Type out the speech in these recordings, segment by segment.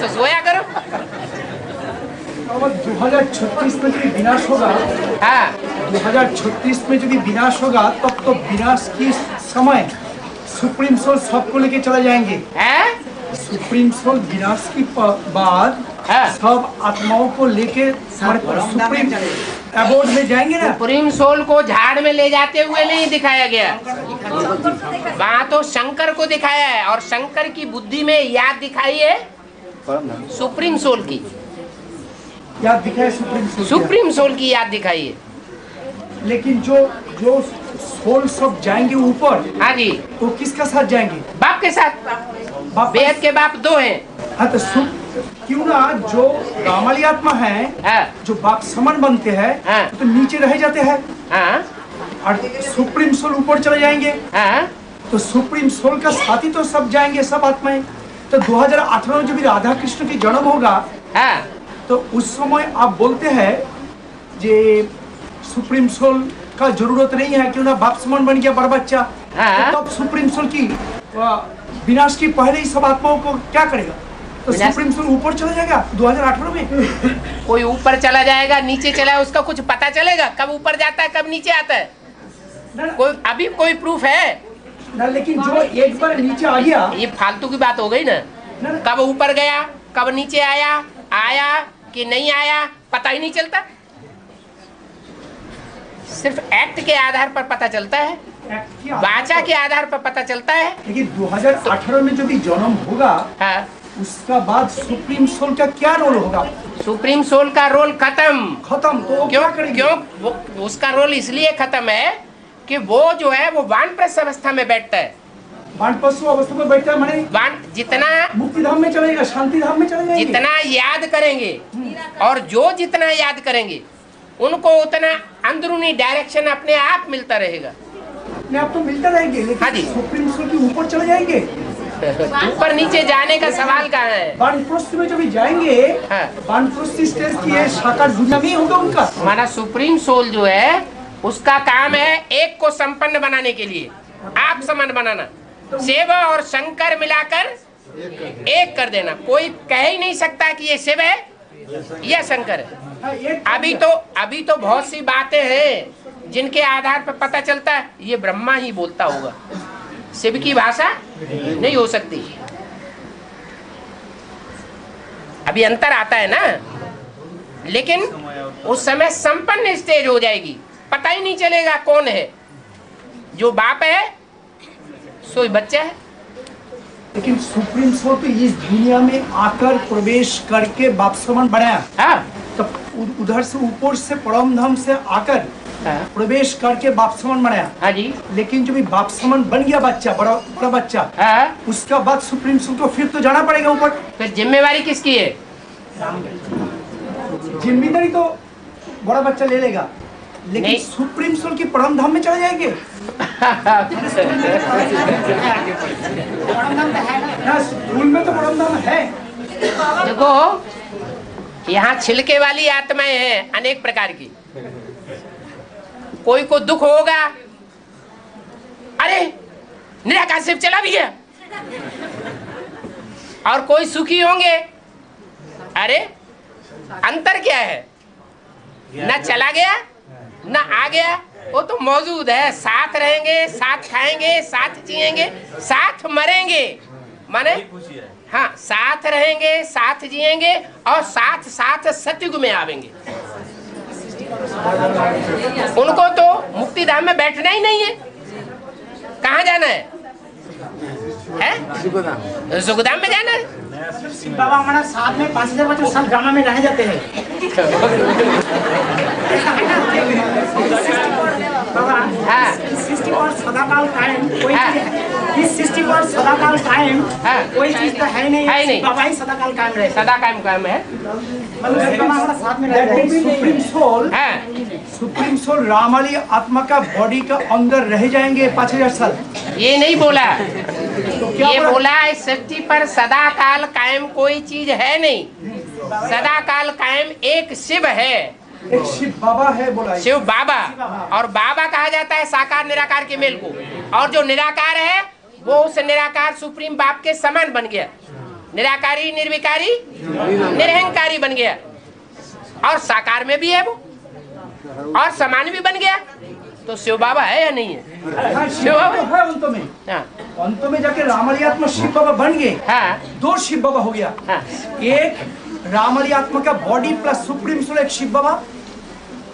से सोया करो। 2036 में यदि विनाश होगा, हाँ 2036 में यदि विनाश होगा तब तो विनाश की समय सुप्रीम सोल सबको लेके चले जाएंगे। हैं? सुप्रीम सोल विनाश की बाद हाँ। सब आत्माओं को लेके सुप्रीम अबोर्ड में जाएंगे ना। सुप्रीम सोल को झाड़ में ले जाते हुए नहीं दिखाया गया, वहाँ तो शंकर को दिखाया है, और शंकर की बुद्धि में याद दिखाई है सुप्रीम सोल की, याद दिखाए सुप्रीम सोल की याद दिखाई है। लेकिन जो जो सोल सब जाएंगे ऊपर, हाँ जी, तो किसका साथ जाएंगे? बाप के साथ। बाप वेद के बाप दो हैं। हाँ, तो क्यों ना जो रामाली आत्मा है, हाँ। जो बाप समान बनते हैं, हाँ। तो नीचे रह जाते हैं, हाँ और सुप्रीम सोल ऊपर चले जाएंगे। हाँ तो सुप्रीम सोल का साथी तो सब जाएंगे, सब आत्माएं। तो 2018 में जब राधा कृष्ण की जन्म होगा, हाँ, तो उस समय आप बोलते हैं जे सुप्रीम सोल का जरूरत नहीं है, क्यों ना बाप समान बन गया बड़ा बच्चा। हाँ। तो तब सुप्रीम सोल की विनाश की पहले ही सब आत्माओं को क्या करेगा? तो सुप्रीम सोल ऊपर चला जाएगा 2018 में। कोई ऊपर चला जाएगा, नीचे चला है, उसका कुछ पता चलेगा कब ऊपर जाता है कब नीचे आता है? कोई अभी कोई प्रूफ है ना, लेकिन जो एक बार नीचे आ गया, ये फालतू की बात हो गई ना। कब ऊपर गया कब नीचे आया, आया कि नहीं आया पता ही नहीं चलता, सिर्फ एक्ट के आधार पर पता चलता है, वाचा के आधार पर पता चलता है। लेकिन 2018 में जब जन्म होगा, हाँ, उसका बाद सुप्रीम सोल का क्या रोल होगा? सुप्रीम सोल का रोल खत्म। तो क्यों? क्यों उसका रोल इसलिए खत्म है कि वो जो है वो वानप्रस्थ अवस्था में बैठता है। वानप्रस्थ अवस्था में बैठता है, माने जितना मुक्ति धाम में चलेगा, शांति धाम में चले जाएंगे। जितना याद करेंगे और जो जितना याद करेंगे उनको उतना अंदरूनी डायरेक्शन अपने आप मिलता रहेगा। अपने आप तो मिलता रहेंगे, लेकिन हाँ जी। सुप्रीम सोल के ऊपर चले जाएंगे। ऊपर नीचे जाने का सवाल कहाँ है? वानप्रस्थ में जब जाएंगे, हाँ। वानप्रस्थ स्टेज की है, साकार दुनिया में ही होगा उनका। हमारा सुप्रीम सोल जो है उसका काम है एक को संपन्न बनाने के लिए, आप समान बनाना, शिव और शंकर मिलाकर एक कर देना। कोई कह ही नहीं सकता कि ये शिव है या शंकर है। अभी तो बहुत सी बातें हैं जिनके आधार पर पता चलता है ये ब्रह्मा ही बोलता होगा, शिव की भाषा नहीं हो सकती। अभी अंतर आता है ना, लेकिन उस समय संपन्न स्टेज हो जाएगी, पता ही नहीं चलेगा कौन है, जो बाप है सोई बच्चा है। लेकिन सुप्रीम सोल तो इस दुनिया में आकर प्रवेश करके बाप समान बनाया। हाँ। तो उधर से ऊपर से परम धाम से आकर प्रवेश करके बाप समान बनाया। हाँ जी। लेकिन जो भी बाप समान बन गया बच्चा, बड़ा बच्चा, हाँ। उसका बाद सुप्रीम सोल को फिर तो जाना पड़ेगा ऊपर। तो जिम्मेवारी किसकी है? जिम्मेदारी तो बड़ा बच्चा ले लेगा, लेकिन नहीं। सुप्रीम सोल की परम धाम में चले जाएंगे। स्कूल में तो परम धाम है। देखो यहाँ छिलके वाली आत्माएं हैं अनेक प्रकार की। कोई को दुख होगा, अरे निराकार शिव चला भी गया, और कोई सुखी होंगे, अरे अंतर क्या है, ना चला गया ना आ गया, वो तो मौजूद है, साथ रहेंगे, साथ खाएंगे, साथ जिएंगे, साथ मरेंगे, माने हाँ साथ रहेंगे, साथ जिएंगे और साथ साथ सतयुग में आवेंगे। उनको तो मुक्ति धाम में बैठना ही नहीं है, कहाँ जाना है? सुखधाम में जाना है। बाबा हमारा साथ में 5000 बच्चे सब गाना में रह जाते हैं। बाबा हाँ। सृष्टि और सदाकाल कायम कोई हाँ। चीज है। इस सृष्टि और सदाकाल कायम हाँ। कोई चीज तो है नहीं। बाबा ही सदाकाल कायम रहे। सदा कायम है। मतलब हमारा साथ में रहते हैं। सुप्रीम सोल, सुप्रीम सोल रामाली आत्मा का बॉडी का अंदर रह जाएंगे 5000 साल। ये नहीं बोला, तो ये बोला इस सृष्टि पर सदा काल कायम कोई चीज है नहीं, सदा काल कायम एक शिव है, एक शिव बाबा है बोला। शिव बाबा, और बाबा कहा जाता है साकार निराकार के मेल को, और जो निराकार है वो उस निराकार सुप्रीम बाप के समान बन गया। निराकारी, निर्विकारी, निरहंकारी बन गया। और साकार में भी है वो, और समान भी बन गया। तो शिव बाबा है या नहीं है? हाँ, शिव बाबा है अंत में। हाँ अंत में जाके रामली आत्मा शिव बाबा बन गए। हाँ दो शिव बाबा हो गया। हाँ। एक रामली आत्मा का बॉडी प्लस सुप्रीम सोल एक शिव बाबा,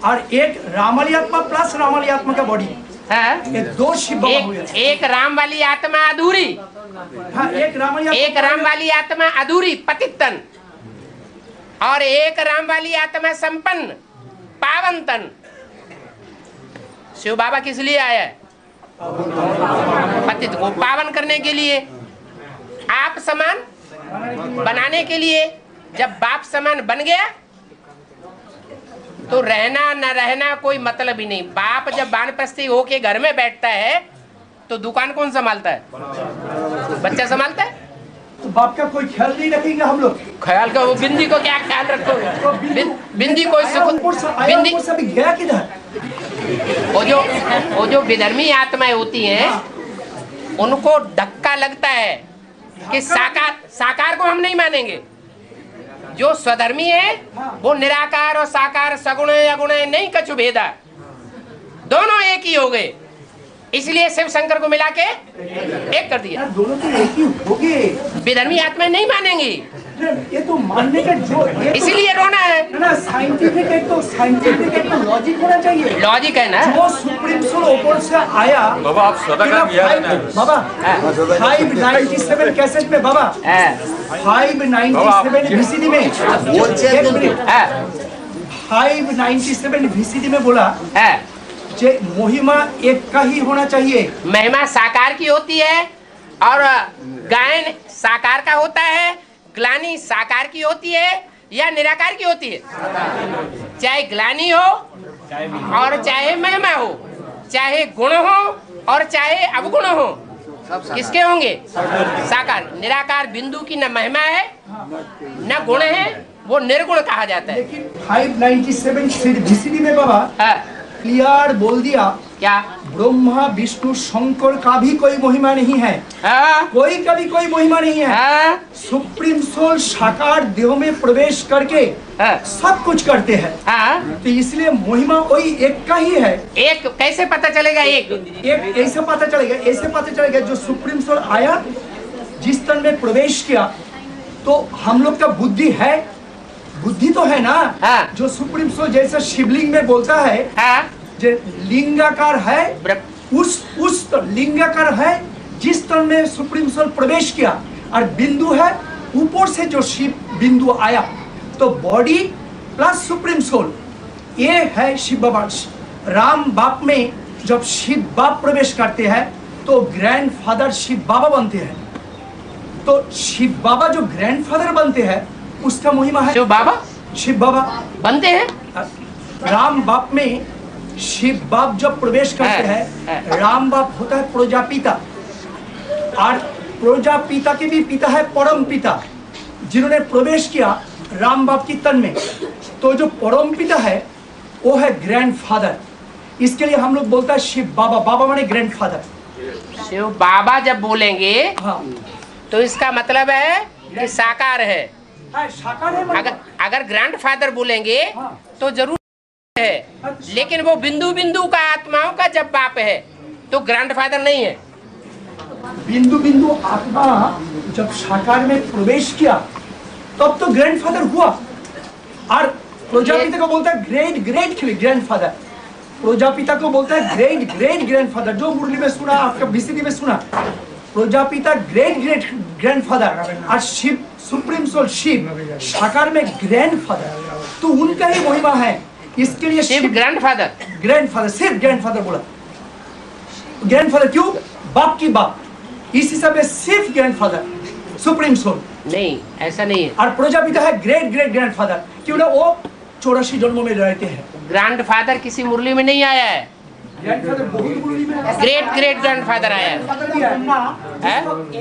और एक रामली आत्मा प्लस रामली आत्मा का बॉडी, हाँ। ये दो शिव बाबा हो गया। एक राम वाली आत्मा अधूरी, हाँ, एक राम वाली आत्मा अधूरी पतित तन, और एक राम वाली आत्मा संपन्न पावन तन। शिव बाबा किस लिए आया है? पतित को पावन करने के लिए, आप समान बनाने के लिए। जब बाप समान बन गया तो रहना न रहना कोई मतलब ही नहीं। बाप जब वानप्रस्थी होके घर में बैठता है तो दुकान कौन संभालता है? बच्चा संभालता है। तो बाप का कोई ख्याल नहीं रखेंगे हम लोग। ख्याल का वो बिंदी को क्या ख्याल रखोगे? बिंदी कोई बिंदी से भी गया किधर? वो जो विधर्मी आत्माएं होती हैं उनको धक्का लगता है कि साकार को हम नहीं मानेंगे। जो स्वधर्मी है वो निराकार और साकार, सगुण अगुण नहीं कछु भेदा, दोनों एक ही हो गए। इसलिए शिव शंकर को मिला के एक कर दिया। दोनों तो एक ही हो गए। विधर्मी आत्माएं नहीं मानेंगी, ये तो मानने का जो इसीलिए रोना है ना। साइंटिफिक एक तो लॉजिक होना चाहिए। लॉजिक है ना। जो सुप्रीम सोल ऊपर से आया बाबा, आप सदा का किया है ना बाबा। 597 कैसेट में बाबा, 597 VCD में, 597 VCD में बोला जे महिमा एक का ही होना चाहिए। महिमा साकार की होती है और गायन साकार का होता है, ग्लानि साकार की होती है या निराकार की होती है। चाहे ग्लानि हो और चाहे महिमा हो, चाहे गुण हो और चाहे अवगुण हो, किसके होंगे? साकार। निराकार बिंदु की न महिमा है न गुण है, वो निर्गुण कहा जाता है। लेकिन 597 VCD में बाबा क्लियर बोल दिया क्या? ब्रह्मा विष्णु शंकर का भी कोई महिमा नहीं है। कोई का भी कोई महिमा नहीं है। सुप्रीम सोल साकार देह में प्रवेश करके सब कुछ करते हैं। तो इसलिए महिमा वही एक का ही है। एक कैसे पता चलेगा? एक ऐसे पता चलेगा जो सुप्रीम सोल आया, जिस तन में प्रवेश किया, तो हम लोग का बुद्धि तो है ना। जो सुप्रीम सोल जैसे शिवलिंग में बोलता है जो लिंगाकार है, उस तो लिंगाकार है जिस तन में सुप्रीम सोल प्रवेश किया, और बिंदु है ऊपर से जो शिव बिंदु आया। तो बॉडी प्लस सुप्रीम सोल ये है शिव बाबा। राम बाप में जब शिव बाप प्रवेश करते हैं तो ग्रैंडफादर शिव बाबा बनते हैं। तो शिव बाबा जो ग्रैंडफादर बनते हैं उसका महिमा है। शिव बाबा बनते हैं। राम बाप में शिव बाप जब प्रवेश करते हैं, राम बाप होता है प्रजापिता, और प्रजापिता के भी पिता है परम पिता, जिन्होंने प्रवेश किया राम बाप की तन में। तो जो परम पिता है वो है ग्रैंडफादर। इसके लिए हम लोग बोलते हैं शिव बाबा। बाबा माने ग्रैंडफादर। शिव बाबा जब बोलेंगे तो इसका मतलब है कि साकार है। अगर ग्रैंडफादर बोलेंगे तो जरूर है, लेकिन वो बिंदु का आत्माओं का जब बाप है तो ग्रैंडफादर नहीं है। बिंदु आत्मा जब साकार में प्रवेश किया तब तो ग्रैंडफादर हुआ। और प्रजापिता को बोलता है ग्रेट ग्रैंडफादर। प्रजापिता को बोलता है ग्रेट ग्रैंडफादर। जो मुरली में सुना, आपका VCD में सुना, प्रजापिता ग्रेट ग्रैंडफादर, और शिव सुप्रीम सोल शिव साकार में ग्रैंडफादर। तो उनका ही महिमा है। इसके लिए शिव ग्रैंडफादर सिर्फ ग्रैंडफादर बोला। ग्रैंडफादर क्यों? बाप की बाप, इस हिसाब से सिर्फ ग्रैंडफादर सुप्रीम सोल नहीं, ऐसा नहीं है। और प्रजापिता है ग्रेट ग्रैंडफादर, क्यों ना वो 84 जन्मों में रहते हैं। ग्रैंडफादर किसी मुरली में नहीं आया है। ग्रैंडफादर बहुत मुरली में है। ग्रेट ग्रैंडफादर आया है।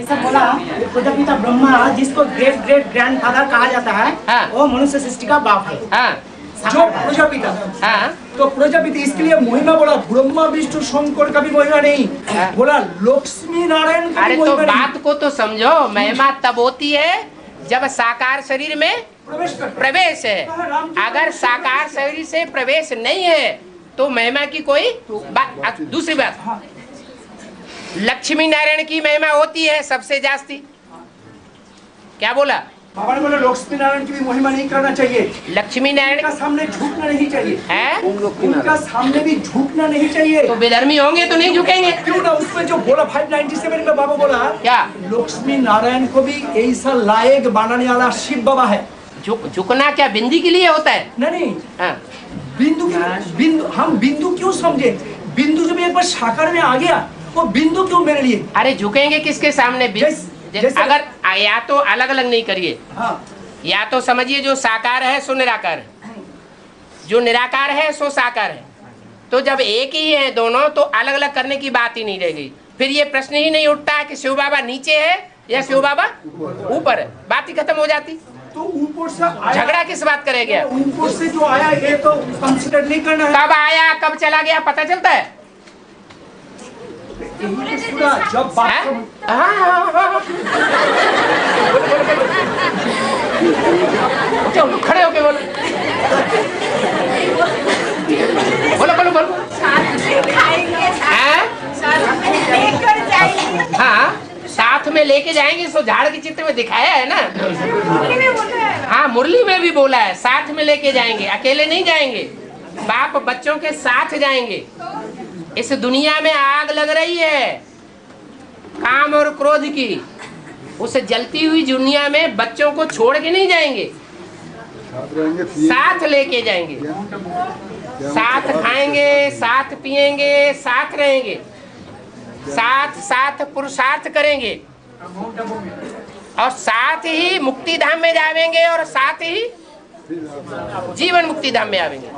ऐसा बोला प्रजापिता ब्रह्मा, जिसको ग्रेट ग्रैंडफादर कहा जाता है, वो मनुष्य सृष्टि का बाप है। जो प्रजापिता, तो प्रजापिता इसके लिए महिमा बोला। ब्रह्मा विष्णु शंकर का भी महिमा नहीं, बोला लक्ष्मी नारायण का भी महिमा नहीं। बात को तो समझो। महिमा तब होती है जब साकार शरीर में प्रवेश है। अगर साकार शरीर से प्रवेश नहीं है तो महिमा की कोई बात। दूसरी बात, लक्ष्मी नारायण की महिमा होती है सबसे जास्ती। क्या बोला? बाबा ने बोला लक्ष्मी नारायण की भी महिमा नहीं करना चाहिए। लक्ष्मी नारायण का सामने झुकना नहीं चाहिए है, उनका सामने भी झुकना नहीं चाहिए। तो विधर्मी होंगे तो नहीं झुकेंगे। क्यों ना, उसमें जो बोला 597 में बाबा बोला क्या, लक्ष्मी नारायण को भी ऐसा लायक बनाने वाला शिव बाबा है। झुकना क्या बिंदी के लिए होता है? नहीं, हाँ। बिंदु हम बिंदु क्यों समझे? बिंदु जब एक बार साकार में आ गया वो बिंदु क्यों मेरे लिए? अरे झुकेंगे किसके सामने? अगर या तो अलग अलग नहीं करिए, हाँ। या तो समझिए जो साकार है सो निराकार है, जो निराकार है सो साकार है। तो जब एक ही है दोनों तो अलग अलग करने की बात ही नहीं रह गई। फिर ये प्रश्न ही नहीं उठता कि शिव बाबा नीचे है या शिव बाबा ऊपर है, बात ही खत्म हो जाती। तो ऊपर से झगड़ा किस बात करेगा? ऊपर से जो आया ये तो कंसिडर नहीं करना है। कब आया कब चला गया पता चलता है? जब बात खड़े होके बोलो, बोलो बोलो बोलो। हाँ, साथ में लेके जाएंगे। सो झाड़ के चित्र में दिखाया है ना। हाँ, मुरली में भी बोला है साथ में लेके जाएंगे, अकेले नहीं जाएंगे। बाप बच्चों के साथ जाएंगे। इस दुनिया में आग लग रही है काम और क्रोध की, उस जलती हुई दुनिया में बच्चों को छोड़ के नहीं जाएंगे, साथ लेके जाएंगे। साथ खाएंगे, साथ पिएंगे, साथ रहेंगे, साथ साथ पुरुषार्थ करेंगे और साथ ही मुक्ति धाम में जाएंगे और साथ ही जीवन मुक्ति धाम में आवेंगे।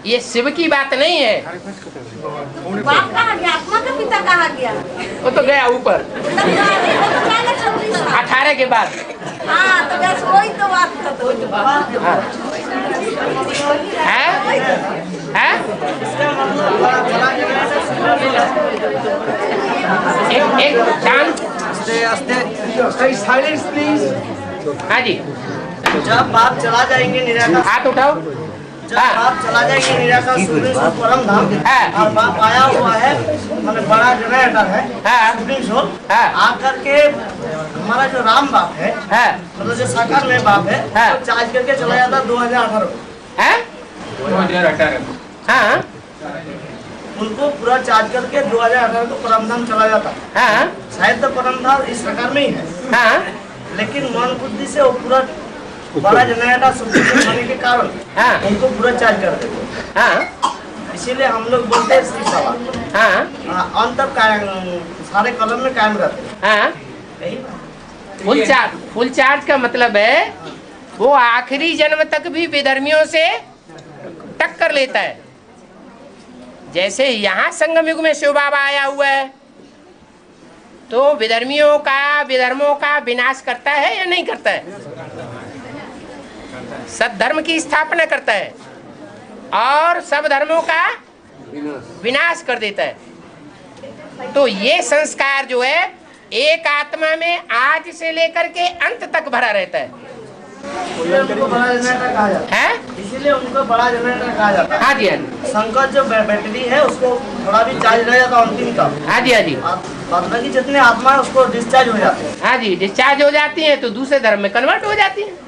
ये शिव की बात नहीं है। बाप कहाँ गया? आत्मा का पिता कहाँ गया? वो तो गया ऊपर 18 के बाद। हाँ, तो बस वही तो बात कर दो। एक शांत साइलेंस प्लीज। हाँ जी, जब बाप चला जाएंगे निराकार, हाथ उठाओ। जब बाप चला जाएंगे निराकार सुप्रीम सोल परम धाम, और बाप आया हुआ है मतलब बड़ा जनरेटर है सुप्रीम सोल, आकर के हमारा जो राम बाप है मतलब जो साकार में बाप है तो चार्ज करके चला जाता 2018 हाँ, उनको पूरा चार्ज करके 2018 को परम धाम चला जाता। शायद तो परम धाम इस प्रकार में ही है, लेकिन मन बुद्धि से वो पूरा बड़ा जनरेटर सुप्रीम होने के कारण उनको पूरा चार्ज कर देते। इसीलिए हम लोग बोलते हैं श्री सभा अंत तक सारे कलम में कायम रहते हैं। फुल चार्ज का मतलब है वो आखिरी जन्म तक भी विधर्मियों से टक्कर लेता है। जैसे यहाँ संगम युग में शिव बाबा आया हुआ है तो विधर्मियों का विधर्मों का विनाश करता है या नहीं करता है? सद्धर्म की स्थापना करता है और सब धर्मों का विनाश कर देता है। तो ये संस्कार जो है एक आत्मा में आज से लेकर के अंत तक भरा रहता है। उनको बड़ा जनरेटर कहा जाता है, इसीलिए उनको बड़ा जनरेटर कहा जाता है। हाँ जी, हाँ जी। संकट जो बैटरी है उसको थोड़ा भी चार्ज रह जाता अंतिम तक। हाँ जी, हाँ जी। बाकी जितने आत्मा है उसको डिस्चार्ज हो जाते हैं। हाँ जी, डिस्चार्ज हो जाती है तो दूसरे धर्म में कन्वर्ट हो जाती है।